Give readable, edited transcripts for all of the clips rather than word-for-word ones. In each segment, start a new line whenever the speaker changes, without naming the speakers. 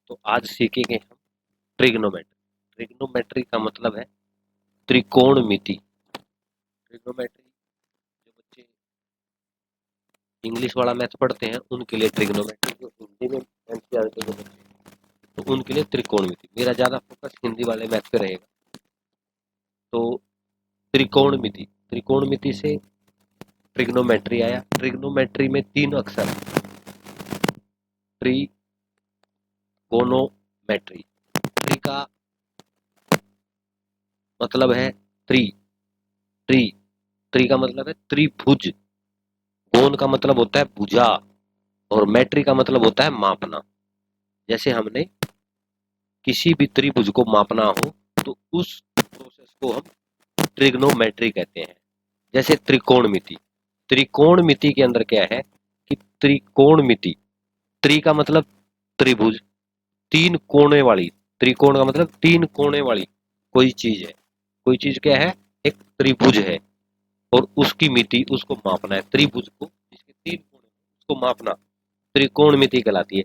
तो आज सीखेंगे हम ट्रिग्नोमेट्री। ट्रिग्नोमेट्री का मतलब है त्रिकोणमिति। ट्रिग्नोमेट्री जो बच्चे इंग्लिश वाला मैथ पढ़ते हैं उनके लिए ट्रिग्नोमेट्री, जो हिंदी में एनसीईआरटी के बच्चे हैं तो उनके लिए त्रिकोणमिति। मेरा ज्यादा फोकस हिंदी वाले मैथ पे रहेगा। तो त्रिकोणमिति, त्रिकोणमिति से ट्रिग्नोमेट्री आया। ट्रिग्नोमेट्री में 3 अक्षर हैं। ट्रिगोनोमेट्री। ट्री का मतलब है त्रि, ट्री, ट्री का मतलब है त्रिभुज। गोन का मतलब होता है भुजा, और मैट्री का मतलब होता है मापना। जैसे हमने किसी भी त्रिभुज को मापना हो तो उस प्रोसेस को हम ट्रिग्नोमेट्री कहते हैं। जैसे त्रिकोणमिति, त्रिकोणमिति के अंदर क्या है कि त्रिकोणमिति, त्रि का मतलब त्रिभुज, 3 कोने वाली, त्रिकोण का मतलब 3 कोने वाली कोई चीज है। कोई चीज क्या है? एक त्रिभुज है, और उसकी मिति, उसको मापना है। त्रिभुज को जिसके 3 कोने उसको मापना त्रिकोणमिति कहलाती है।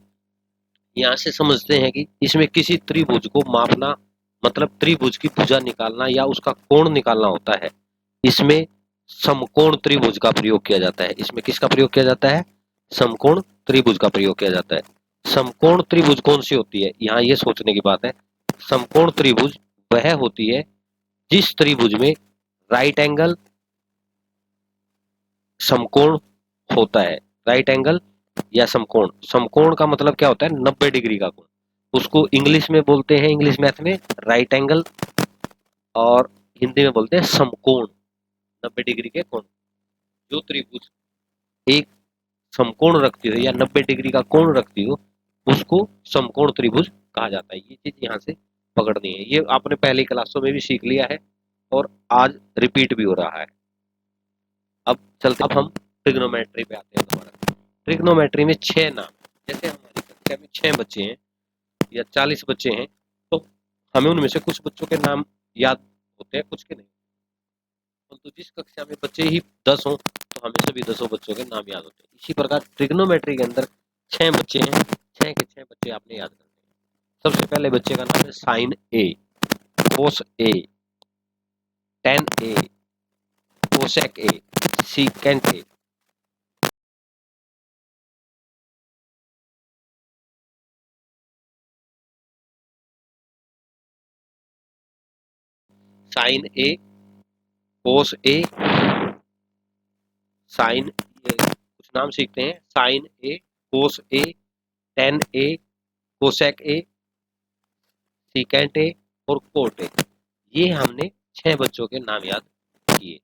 यहाँ से समझते हैं कि इसमें किसी त्रिभुज को मापना मतलब त्रिभुज की भुजा निकालना या उसका कोण निकालना होता है। इसमें समकोण त्रिभुज का प्रयोग किया जाता है। इसमें किसका प्रयोग किया जाता है? समकोण त्रिभुज का प्रयोग किया जाता है। समकोण त्रिभुज कौन सी होती है? यहाँ ये सोचने की बात है। समकोण त्रिभुज वह होती है जिस त्रिभुज में राइट एंगल समकोण होता है। राइट एंगल या समकोण, समकोण का मतलब क्या होता है? 90 डिग्री का कोण। उसको इंग्लिश में बोलते हैं, इंग्लिश मैथ में राइट एंगल, और हिंदी में बोलते हैं समकोण। 90 डिग्री के कोण, जो त्रिभुज एक समकोण रखती हो या 90 डिग्री का कोण रखती हो उसको समकोण त्रिभुज कहा जाता है। ये चीज यहाँ से पकड़नी है। ये आपने पहली क्लासों में भी सीख लिया है और आज रिपीट भी हो रहा है। अब चलते, अब हम ट्रिग्नोमेट्री पे आते हैं दोबारा। ट्रिग्नोमेट्री में 6 नाम, जैसे हमारी कक्षा में 6 बच्चे हैं या 40 बच्चे हैं तो हमें उनमें से कुछ बच्चों के नाम याद होते हैं, कुछ के नहीं। तो जिस कक्षा में बच्चे ही 10 हों तो हमें सभी 10 बच्चों के नाम याद होते हैं। इसी प्रकार ट्रिग्नोमेट्री के अंदर 6 बच्चे हैं, 6 के 6 बच्चे आपने याद करने हैं। सबसे पहले बच्चे का नाम है sine A, cos A, tan A, cosec A, secant A. Sine A, cos A, sine, कुछ नाम सीखते हैं। Sine A, cos A, tan A, cosec A, secant A और कोट ए। ये हमने 6 बच्चों के नाम याद किए।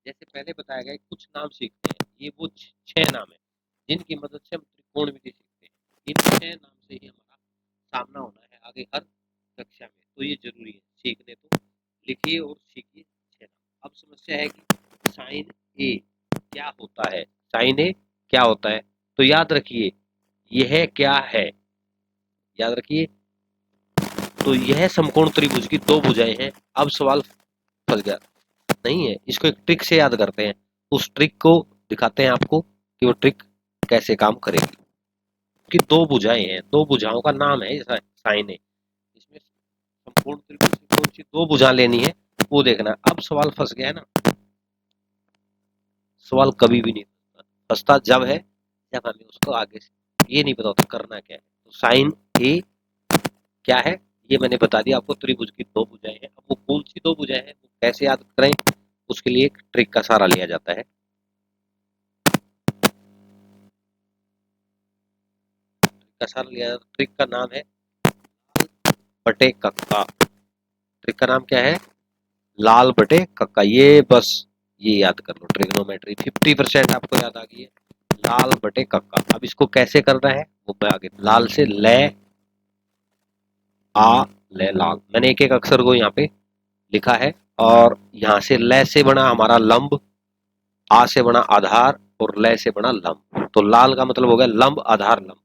जैसे पहले बताया गया, कुछ नाम सीखते हैं। ये वो 6 नाम है जिनकी मदद से हम त्रिकोणमिति सीखते हैं। इन 6 नाम से ही हमारा सामना होना है आगे हर कक्षा में, तो ये जरूरी है सीखने। तो लिखिए और सीखिए 6 नाम। अब समस्या है कि साइन ए क्या होता है? साइन ए क्या होता है? तो याद रखिए यह क्या है, याद रखिए। तो यह समकोण त्रिभुज की 2 भुजाएं हैं। अब सवाल फंस गया, नहीं है। इसको एक ट्रिक से याद करते हैं। उस ट्रिक को दिखाते हैं आपको कि वो ट्रिक कैसे काम करेगी। कि 2 भुजाएं हैं, 2 भुजाओं का नाम है साइन ए। इसमें संपूर्ण त्रिभुज की कौन सी 2 भुजा लेनी है वो देखना। अब सवाल फंस गया है ना। सवाल कभी भी नहीं फंसता जब है जब हमें उसको आगे से ये नहीं पता होता करना क्या है। तो साइन ए क्या है ये मैंने बता दिया आपको। त्रिभुज की 2 भुजाएं हैं। अब वो कौन सी 2 भुजाएं हैं वो कैसे याद करें, उसके लिए एक ट्रिक का सहारा लिया जाता है। का सहारा लिया जाता है। ट्रिक का नाम है बटे कक्का। ट्रिक का नाम क्या है? लाल बटे कक्का। ये बस ये याद कर लो। ट्रिग्नोमेट्री 50% आपको याद आ गई है। लाल बटे कक्का। अब इसको कैसे करना है वो मैं आगे। लाल से ले, आ, ले, लाल। मैंने एक एक अक्षर को यहाँ पे लिखा है। और यहाँ से ले से बना हमारा लंब, आ से बना आधार, और ले से बना लंब। तो लाल का मतलब हो गया लंब आधार लंब।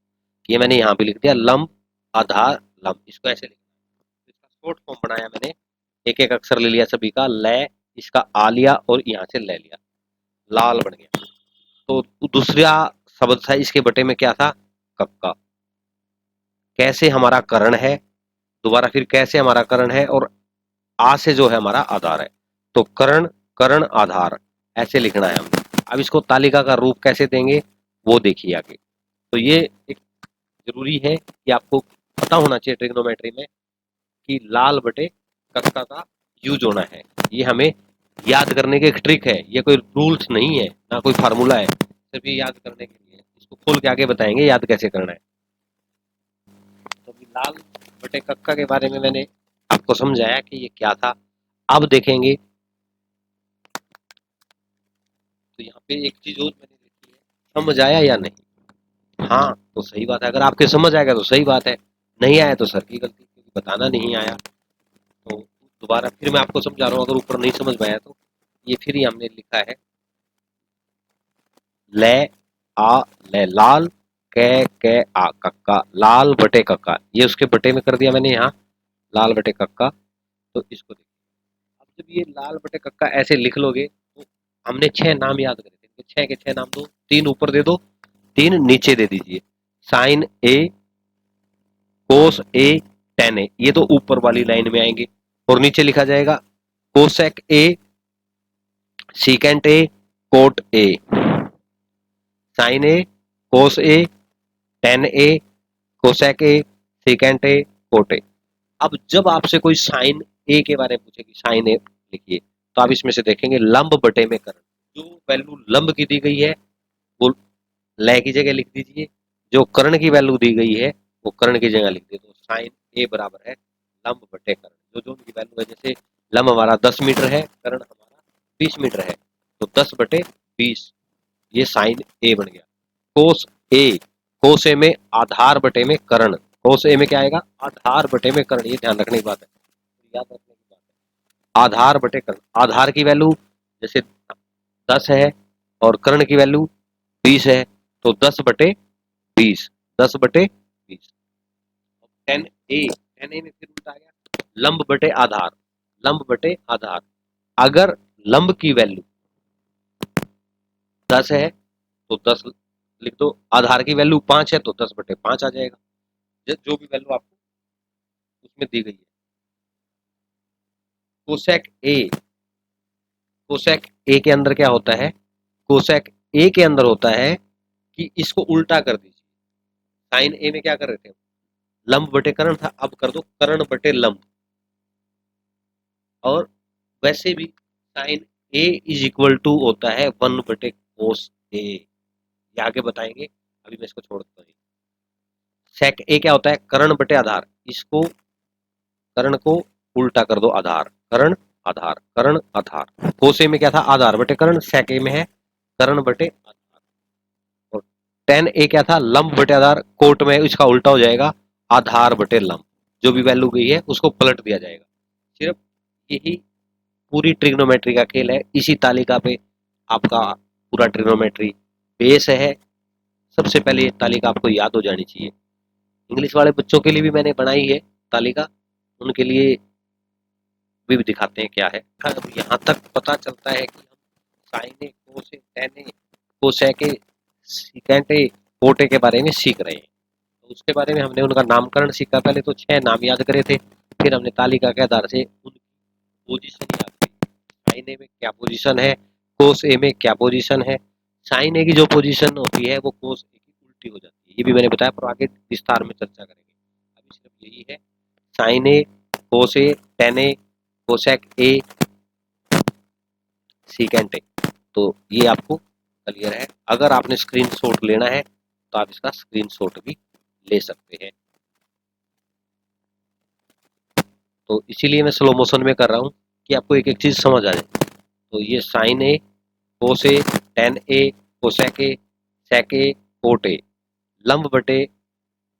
ये मैंने यहाँ पे लिख दिया लंब आधार लंब। इसको ऐसे लिखना है। इसका शॉर्ट फॉर्म बनाया मैंने। एक एक अक्षर ले लिया सभी का। ले, इसका आ लिया और यहाँ से ले लिया, लाल बन गया। तो दूसरा शब्द था इसके बटे में क्या था? कक्का। कैसे हमारा करण है, दोबारा फिर कैसे हमारा करण है, और आ से जो है हमारा आधार है। तो करण, करण, आधार ऐसे लिखना है हमने। अब इसको तालिका का रूप कैसे देंगे वो देखिए आगे। तो ये एक जरूरी है कि आपको पता होना चाहिए ट्रिग्नोमेट्री में कि लाल बटे कक्का का यूज होना है। ये हमें याद करने की एक ट्रिक है, ये कोई रूल्स नहीं है ना कोई फार्मूला है, सिर्फ ये याद करने के लिए। इसको खोल के आगे बताएंगे याद कैसे करना है। तो अभी लाल बटे कक्का के बारे में मैंने आपको समझाया कि ये क्या था। अब देखेंगे तो यहाँ पे एक चीज और मैंने देखी है, समझ आया या नहीं। हाँ तो सही बात है, अगर आपके समझ आएगा तो सही बात है, नहीं आया तो सर की गलती, क्योंकि बताना नहीं आया। तो दोबारा फिर मैं आपको समझा रहा हूँ, अगर ऊपर नहीं समझ में आया तो ये फिर ही हमने लिखा है ले आ ले लाल कै आ कक्का, लाल बटे कक्का, ये उसके बटे में कर दिया मैंने यहाँ, लाल बटे कक्का। तो इसको देखिए, अब जब ये लाल बटे कक्का ऐसे लिख लोगे तो हमने 6 नाम याद करे थे, 6 के 6 नाम दो, 3 ऊपर दे दो, 3 नीचे दे दीजिए। Sign A, cos A, tan ए, ये तो ऊपर वाली लाइन में आएंगे। और नीचे लिखा जाएगा cosec A, secant A, cot A, sine A, cos A, tan A, cosec A, secant A, cot A. अब जब आपसे कोई साइन ए के बारे में पूछे कि साइन ए लिखिए, तो आप इसमें से देखेंगे लंब बटे में करण, जो वैल्यू लंब की दी गई है वो लय की जगह लिख दीजिए, जो कर्ण की वैल्यू दी गई है वो कर्ण की जगह लिख दीजिए। तो साइन ए बराबर है लंब बटे कर्ण, जो जो उनकी वैल्यू है, जैसे लंब हमारा 10 मीटर है, कर्ण हमारा 20 मीटर है, तो 10 बटे 20, ये साइन ए बन गया। कोस ए, कोस ए में आधार बटे में कर्ण, कोस ए में क्या आएगा आधार बटे में कर्ण, ये ध्यान रखने की बात है, याद रखने की बात है। आधार बटे कर्ण, आधार की वैल्यू जैसे 10 है और कर्ण की वैल्यू 20 है, तो 10 बटे 20, 10 बटे 20। टेन ए, टेन ए में फिर उल्टा आ गया लंब बटे आधार, लंब बटे आधार। अगर लंब की वैल्यू 10 है तो 10 लिख दो, आधार की वैल्यू 5 है तो 10 बटे 5 आ जाएगा, जो भी वैल्यू आपको उसमें दी गई है। कोसेक ए, कोसेक ए के अंदर क्या होता है, कोसेक ए के अंदर होता है कि इसको उल्टा कर दीजिए। साइन ए में क्या कर रहे थे, लंब बटे कर्ण था, अब कर दो कर्ण बटे लंब। और वैसे भी sine A is equal to होता है 1 बटे कोस ए, ये आगे बताएंगे, अभी मैं इसको छोड़ देता हूँ। सेक ए क्या होता है कर्ण बटे आधार, इसको कर्ण को उल्टा कर दो आधार, कर्ण आधार, कर्ण आधार। कोस ए में क्या था आधार बटे कर्ण, सेक ए में है कर्ण बटे आधार। और टेन ए क्या था लंब बटे आधार, कोट में इसका उल्टा हो जाएगा आधार बटे लंब, जो भी वैल्यू गई है उसको पलट दिया जाएगा। सिर्फ यही पूरी ट्रिग्नोमेट्री का खेल है, इसी तालिका पे आपका पूरा ट्रिग्नोमेट्री बेस है। सबसे पहले ये तालिका आपको याद हो जानी चाहिए। इंग्लिश वाले बच्चों के लिए भी मैंने बनाई है तालिका, उनके लिए भी दिखाते हैं क्या है। अब यहाँ तक पता चलता है कि हम साइने, कोसे, टेने, कोसेके, सिकेंटे, कोटे के बारे में सीख रहे हैं। तो उसके बारे में हमने उनका नामकरण सीखा, पहले तो 6 नाम याद करे थे, फिर हमने तालिका के आधार से उनकी पोजीशन याद की, साइन ए में क्या पोजीशन है, कोस ए में क्या पोजीशन है। साइन ए की जो पोजीशन होती है वो कोस ए की उल्टी हो जाती है, ये भी मैंने बताया, पर आगे विस्तार में चर्चा करेंगे। अभी सिर्फ यही है, sine A, cos A, tan A, cosec A, secant A. तो ये आपको क्लियर है। अगर आपने स्क्रीनशॉट लेना है तो आप इसका स्क्रीनशॉट भी ले सकते हैं। तो इसीलिए मैं स्लो मोशन में कर रहा हूँ कि आपको एक एक चीज समझ आ जाए। तो ये sine A, cos A, tan A, cosec A, sec A, cot A, लंब बटे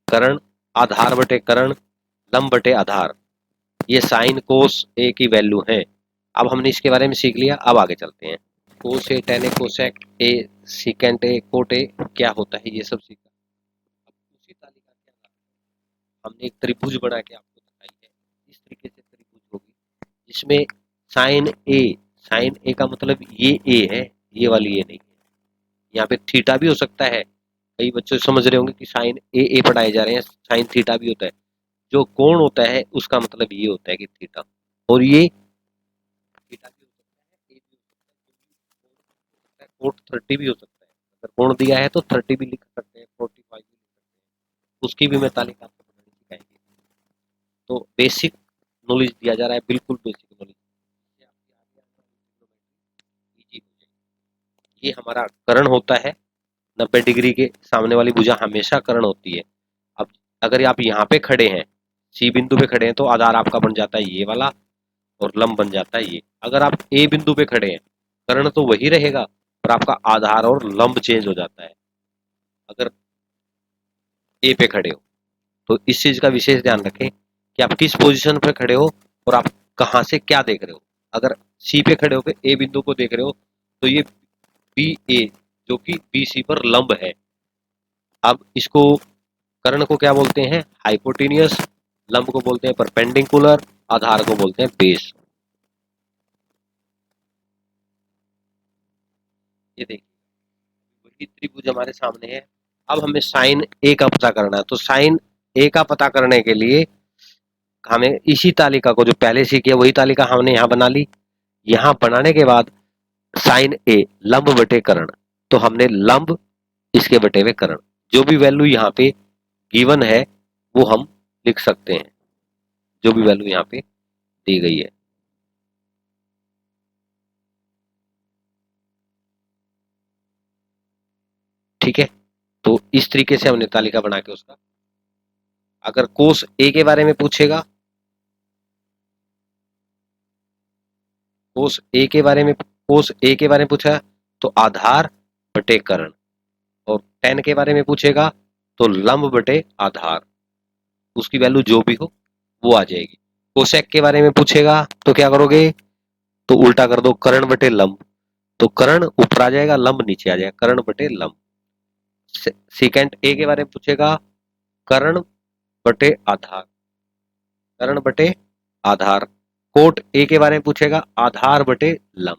कर्ण, आधार बटे कर्ण, लंब बटे आधार, ये साइन कोस ए की वैल्यू है। अब हमने इसके बारे में सीख लिया, अब आगे चलते हैं। Cos A, tan A, cosec A, secant A, cot A क्या होता है ये सब सीखा। अब उसी तालिका के आधार हमने एक त्रिभुज बना के आपको दिखाई है, इस तरीके से त्रिभुज होगी जिसमें साइन ए, साइन ए का मतलब ये ए है, ये वाली ए नहीं है। यहाँ पे थीटा भी हो सकता है, कई बच्चे समझ रहे होंगे कि साइन ए पढ़ाए जा रहे हैं, साइन थीटा भी होता है। जो कोण होता है उसका मतलब ये होता है कि थीटा, और ये थीटा भी हो सकता है, ए भी हो सकता है, कोट 30 भी हो सकता है। अगर कोण दिया है तो 30 भी लिख सकते हैं, 45 भी लिख सकते हैं, उसकी भी मैं तालिका आपको बनानी सिखाएंगे। तो बेसिक नॉलेज दिया जा रहा है, बिल्कुल बेसिक नॉलेज। ये हमारा कर्ण होता है, 90 डिग्री के सामने वाली भुजा हमेशा कर्ण होती है। अब अगर आप यहाँ पे खड़े हैं, सी बिंदु पे खड़े हैं, तो आधार आपका बन जाता है ये वाला और लंब बन जाता है ये। अगर आप ए बिंदु पे खड़े हैं, कर्ण तो वही रहेगा पर आपका आधार और लंब चेंज हो जाता है अगर ए पे खड़े हो। तो इस चीज का विशेष ध्यान रखें कि आप किस पोजीशन पे खड़े हो और आप कहां से क्या देख रहे हो। अगर सी पे खड़े होकर ए बिंदु को देख रहे हो तो ये बी ए जो कि बी सी पर लंब है। अब इसको कर्ण को क्या बोलते हैं? हाइपोटेनियस। लंब को बोलते हैं परपेंडिकुलर। आधार को बोलते हैं बेस। ये देखिए वही त्रिभुज हमारे सामने है। अब हमें साइन ए का पता करना है, तो साइन ए का पता करने के लिए हमें इसी तालिका को जो पहले सीखी है वही तालिका हमने यहाँ बना ली। यहाँ बनाने के बाद साइन ए लंब बटे कर्ण, तो हमने लंब इसके बटे हुए कर्ण, जो भी वैल्यू यहाँ पे गिवन है वो हम लिख सकते हैं, जो भी वैल्यू यहाँ पे दी गई है। ठीक है, तो इस तरीके से हमने तालिका बना के उसका, अगर कोस ए के बारे में पूछेगा, कोस ए के बारे में पूछा तो आधार बटे कर्ण, और टेन के बारे में पूछेगा तो लंब बटे आधार, उसकी वैल्यू जो भी हो वो आ जाएगी। कोसेक के बारे में पूछेगा तो क्या करोगे? तो उल्टा कर दो, कर्ण बटे लंब, तो कर्ण ऊपर आ जाएगा, लंब नीचे आ जाएगा, कर्ण बटे लंब। सेकेंड ए के बारे में पूछेगा, कर्ण बटे आधार, कर्ण बटे आधार। कोट ए के बारे में पूछेगा, आधार बटे लंब।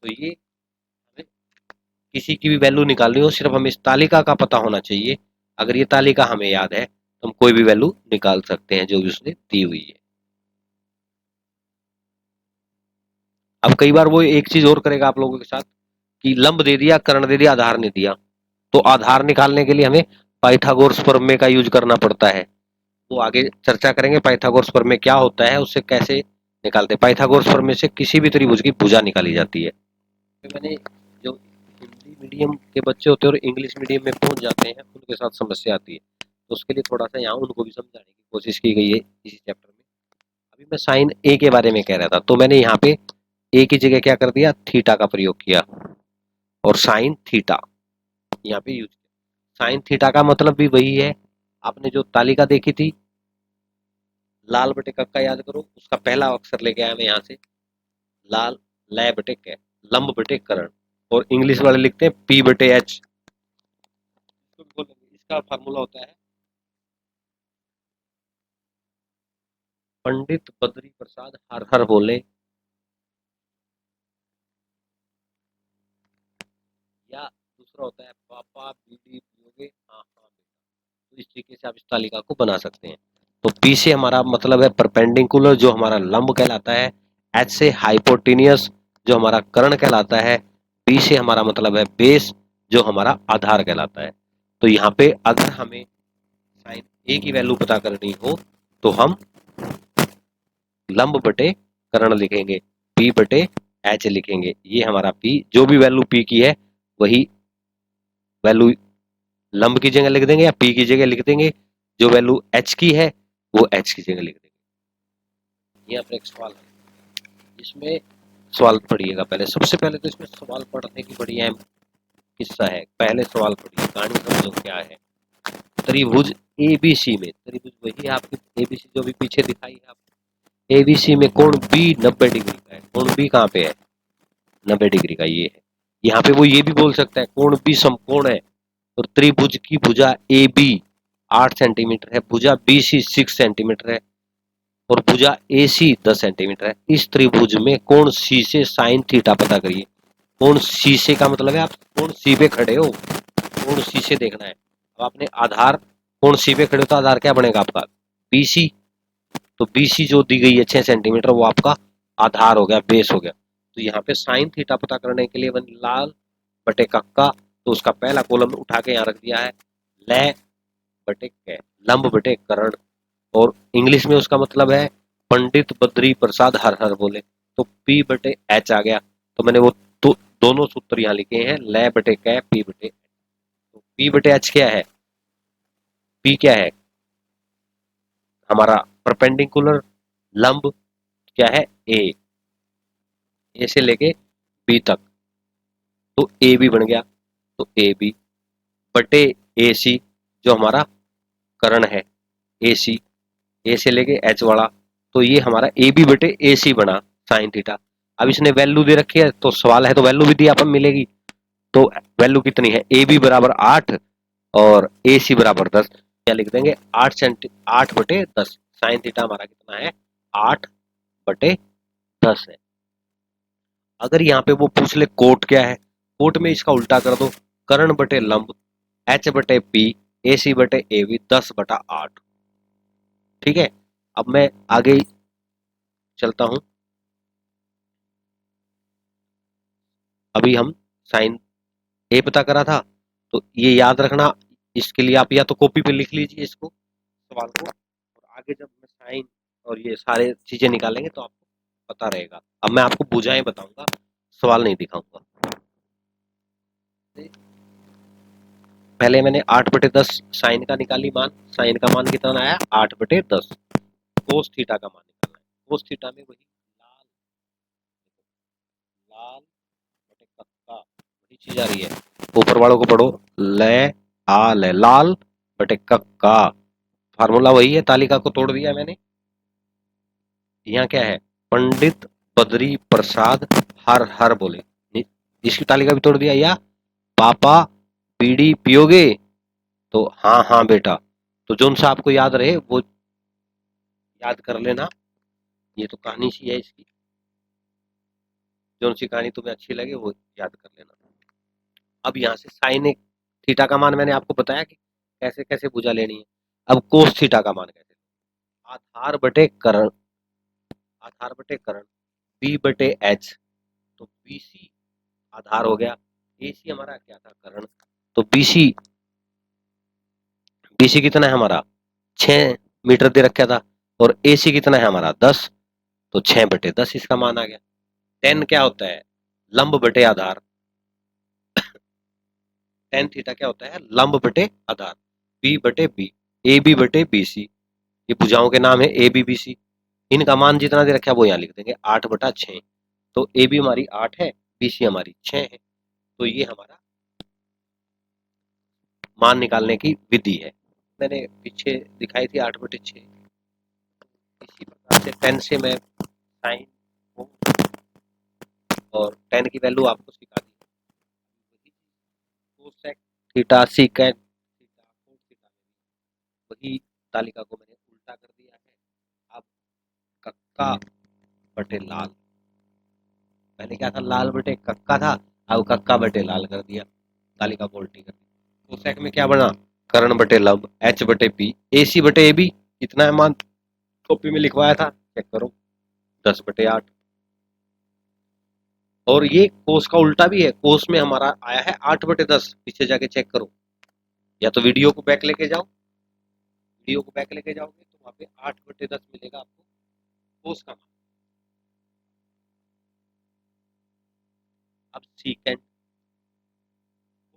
तो ये हमें किसी की भी वैल्यू निकालनी हो, सिर्फ हमें इस तालिका का पता होना चाहिए। अगर ये तालिका हमें याद है तो हम कोई भी वैल्यू निकाल सकते हैं जो भी उसने दी हुई है। अब कई बार वो एक चीज और करेगा आप लोगों के साथ कि लंब दे दिया, कर्ण दे दिया, आधार नहीं दिया, तो आधार निकालने के लिए हमें पाइथागोरस प्रमेय का यूज करना पड़ता है। वो आगे चर्चा करेंगे पाइथागोरस प्रमेय क्या होता है, उससे कैसे निकालते हैं। पाइथागोरस प्रमेय से किसी भी त्रिभुज की भुजा निकाली जाती है। तो मैंने जो हिंदी मीडियम के बच्चे होते हैं और इंग्लिश मीडियम में पहुंच जाते हैं उनके साथ समस्या आती है, तो उसके लिए थोड़ा सा यहाँ उनको भी समझाने की कोशिश की गई है इसी चैप्टर में। अभी मैं साइन ए के बारे में कह रहा था, तो मैंने यहाँ पे ए की जगह क्या कर दिया, थीटा का प्रयोग किया और साइन थीटा यहाँ पे यूज किया। साइन थीटा का मतलब भी वही है, आपने जो तालिका देखी थी लाल बटे कक्का, याद करो उसका पहला अक्षर लेके आया मैं यहाँ से, लाल, लय बटे कै, लंब बटे कर्ण, और इंग्लिश वाले लिखते हैं पी बटे एच। इसका फार्मूला होता है पंडित बद्री प्रसाद हर हर बोले, या दूसरा होता है पापा बीड़ी पियोगे हाँ हाँ बेटा। तो इस तरीके से आप इस तालिका को बना सकते हैं। तो पी से हमारा मतलब है परपेंडिकुलर जो हमारा लंब कहलाता है, एच से हाइपोटेनियस जो हमारा कर्ण कहलाता है, बी से हमारा मतलब है बेस जो हमारा आधार कहलाता है। तो यहाँ पे अगर हमें साइन ए की वैल्यू पता करनी हो तो हम लंब बटे कर्ण लिखेंगे, पी बटे एच लिखेंगे। ये हमारा पी, जो भी वैल्यू पी की है वही वैल्यू लंब की जगह लिख देंगे या पी की जगह लिख देंगे, जो वैल्यू एच की है वो एच की जगह लिख देंगे। यहाँ पर एक सवाल है, इसमें सवाल पढ़िएगा पहले, सबसे पहले तो इसमें सवाल पढ़ने की बड़ी अहम किस्सा है। पहले सवाल पढ़िए, कहानी समझो क्या है। त्रिभुज एबीसी में, त्रिभुज वही है आपकी एबीसी जो भी पीछे दिखाई है आपको, एबीसी में कोण बी 90 डिग्री का है। कोण बी कहाँ पे है? 90 डिग्री का ये है। यहाँ पे वो ये भी बोल सकता है कोण बी समकोण है, और त्रिभुज की भुजा ए बी 8 सेंटीमीटर है, भुजा बी सी 6 सेंटीमीटर है, और भुजा ए सी 10 सेंटीमीटर है। इस त्रिभुज में कोण सी से साइन थीटा पता करिए। कोण सी से का मतलब है आप कोण सी पे खड़े हो, कोण कोण सी से देखना है। अब आपने आधार कोण सी पे खड़े हो तो आधार क्या बनेगा आपका, बीसी। तो बीसी जो दी गई है 6 सेंटीमीटर, वो आपका आधार हो गया, बेस हो गया। तो यहाँ पे साइन थीटा पता करने के लिए मैंने लाल बटे कक्का, तो उसका पहला कॉलम उठा के यहाँ रख दिया है, ले बटे कै, लंब बटे करण। और इंग्लिश में उसका मतलब है पंडित बद्री प्रसाद हर हर बोले, तो पी बटे एच आ गया। तो मैंने वो तो दोनों सूत्र यहाँ लिखे हैं, ले बटे कै, पी बटे। तो पी बटे एच क्या है, पी क्या है हमारा परपेंडिकुलर लंब, क्या है ए से लेके बी तक, तो ए बी बन गया। तो ए बी बटे ए सी जो हमारा करण है, ए सी, ए से लेके एच वाला, तो ये हमारा ए बी बटे ए सी बना साइन थीटा। अब इसने वैल्यू दे रखी है, तो सवाल है तो वैल्यू भी दी अपन मिलेगी। तो वैल्यू कितनी है, ए बी बराबर 8 और ए सी बराबर 10। क्या लिख देंगे, 8 बटे 10। साइन थीटा हमारा कितना है, 8 बटे 10 है। अगर यहाँ पे वो पूछ ले कोट क्या है, कोट में इसका उल्टा कर दो, कर्ण बटे लंब, एच बटे पी, ए सी बटे ए बी, 10/8। ठीक है, अब मैं आगे चलता हूं। अभी हम साइन ए पता करा था, तो ये याद रखना। इसके लिए आप या तो कॉपी पे लिख लीजिए इसको, सवाल को, और आगे जब मैं साइन और ये सारे चीजें निकालेंगे तो आपको पता रहेगा। अब मैं आपको बुझाएं बताऊंगा, सवाल नहीं दिखाऊंगा। पहले मैंने 8/10 साइन का निकाली मान, साइन का मान कितना आया, 8/10। कोस थीटा का मान निकालना है, कोस थीटा में वही लाल, लाल बटे कक्का, वही चीज आ रही है। ऊपर वालों को पढ़ो, ले आ ले, लाल बटे कक्का, फार्मूला वही है, तालिका को तोड़ दिया मैंने। यहाँ क्या है, पंडित बद्री प्रसाद हर हर बोले, इसकी तालिका भी तोड़ दिया। या पापा बीड़ी पियोगे, तो हाँ हाँ बेटा। तो जो सा आपको याद रहे वो याद कर लेना। ये तो कहानी सी है इसकी, जो सी कहानी तुम्हें अच्छी लगे वो याद कर लेना। अब यहाँ से साइन थीटा का मान मैंने आपको बताया कि कैसे कैसे भुजा लेनी है। अब कोस थीटा का मान कैसे, आधार बटे करण, आधार बटे करण, बी बटे एच, तो बीसी आधार हो गया, एसी हमारा क्या था, करण। तो बीसी, बीसी कितना है हमारा, 6 मीटर दे रखा था, और एसी कितना है हमारा 10, तो 6/10 इसका मान आ गया। टेन क्या होता है, लंब बटे आधार, टेन थीटा क्या होता है, लंब बटे आधार, बी बटे बी, ए बी बटे बी सी, ये भुजाओं के नाम है ए बी बी सी। इनका मान जितना दे रखा है वो यहाँ लिख देंगे, 8/6। तो ए बी हमारी 8 है, बी सी हमारी 6 है। तो ये हमारा मान निकालने की विधि है, मैंने पीछे दिखाई थी 8/6। इसी प्रकार से 10 से मैं साइन को और 10 की वैल्यू आपको सिखा दी। Cosec theta, secant theta, cos theta, वही तालिका को मैंने उल्टा कर दिया है। अब कक्का बटे लाल, पहले क्या था, लाल बटे कक्का था, अब कक्का बटे लाल कर दिया, तालिका को उल्टी कर दी। कोसेक में क्या बना, कर्ण बटे लंब, एच बटे पी, ए सी बटे ए बी, इतना है मान, कॉपी में लिखवाया था, चेक करो, 10/8। और ये कोस का उल्टा भी है, कोस में हमारा आया है 8/10, पीछे जाके चेक करो, या तो वीडियो को बैक लेके जाओ, वीडियो को बैक लेके जाओगे तो वहां पे 8/10 मिलेगा आपको कोस का मान। अब सीकेंट,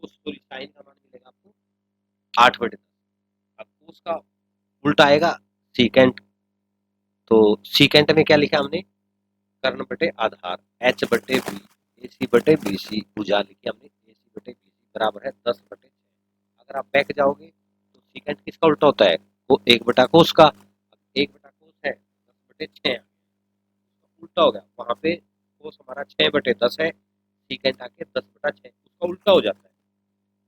कोस सॉरी साइन का मान मिलेगा आपको 8/10। अब कोस का उल्टा आएगा सीकेंट, तो सीकेंट में क्या लिखा हमने, कर्ण बटे आधार, एच बटे बी, ए सी बटे बी सी, भुजा लिखी हमने, ए सी बटे बी सी बराबर है 10/6। अगर आप बैक जाओगे तो सीकेंट किसका उल्टा होता है, वो 1/कोस का, 1/कोस है 10/6, उल्टा हो गया, वहां पे कोस हमारा 6/10 है, सीकेंट आके 10/6, उसका उल्टा हो जाता है।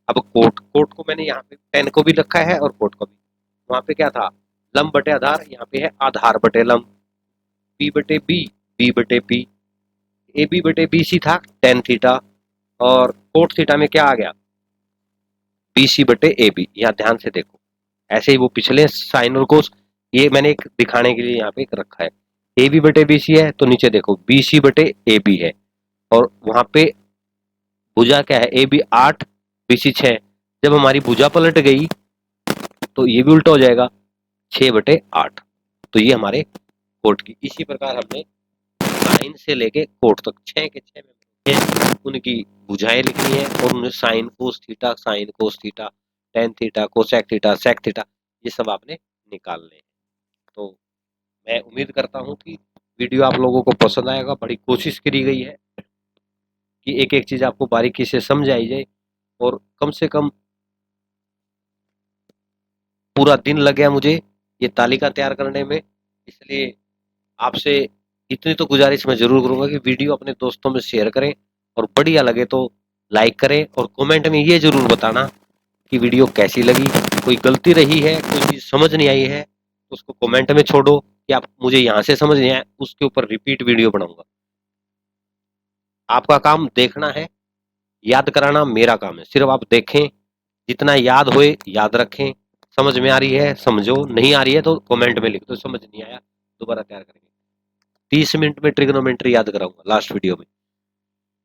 अब कोट, कोट को मैंने यहाँ पे 10 को भी रखा है और कोट को भी, वहां पे क्या था, लंब बटे आधार, यहाँ पे है आधार बटे लंब, पी बटे बी, बी बटे पी, ए बी बटे बी सी था टेन थीटा, और कोट थीटा में क्या आ गया, BC बटे AB, यहाँ ध्यान से देखो, ऐसे ही वो पिछले साइन और कोस, ये मैंने एक दिखाने के लिए यहाँ पे एक रखा है। AB बटे BC है तो नीचे देखो BC बटे AB है, और वहां पे भुजा क्या है, AB 8 BC 6। जब हमारी भुजा पलट गई तो ये भी उल्टा हो जाएगा, 6 बटे 8। तो ये हमारे कोट की, इसी प्रकार हमने साइन से लेके कोट तक 6 के 6 में उनकी भुजाएं लिखनी है, और उन्हें sine cos theta, tan theta, cosec theta, sec theta, ये सब आपने निकालने हैं। तो मैं उम्मीद करता हूँ कि वीडियो आप लोगों को पसंद आएगा। बड़ी कोशिश करी गई है कि एक एक चीज आपको बारीकी से समझ आई जाए, और कम से कम पूरा दिन लग गया मुझे ये तालिका तैयार करने में। इसलिए आपसे इतनी तो गुजारिश मैं जरूर करूंगा कि वीडियो अपने दोस्तों में शेयर करें, और बढ़िया लगे तो लाइक करें, और कमेंट में ये जरूर बताना कि वीडियो कैसी लगी। कोई गलती रही है, कोई चीज समझ नहीं आई है, तो उसको कमेंट में छोड़ो, कि आप मुझे यहाँ से समझ नहीं आया, उसके ऊपर रिपीट वीडियो बनाऊंगा। आपका काम देखना है, याद कराना मेरा काम है। सिर्फ आप देखें, जितना याद होए याद रखें। समझ में आ रही है समझो, नहीं आ रही है तो कमेंट में लिख दो समझ नहीं आया, दोबारा तैयार करेंगे। 30 मिनट में ट्रिग्नोमेट्री याद कराऊंगा लास्ट वीडियो में।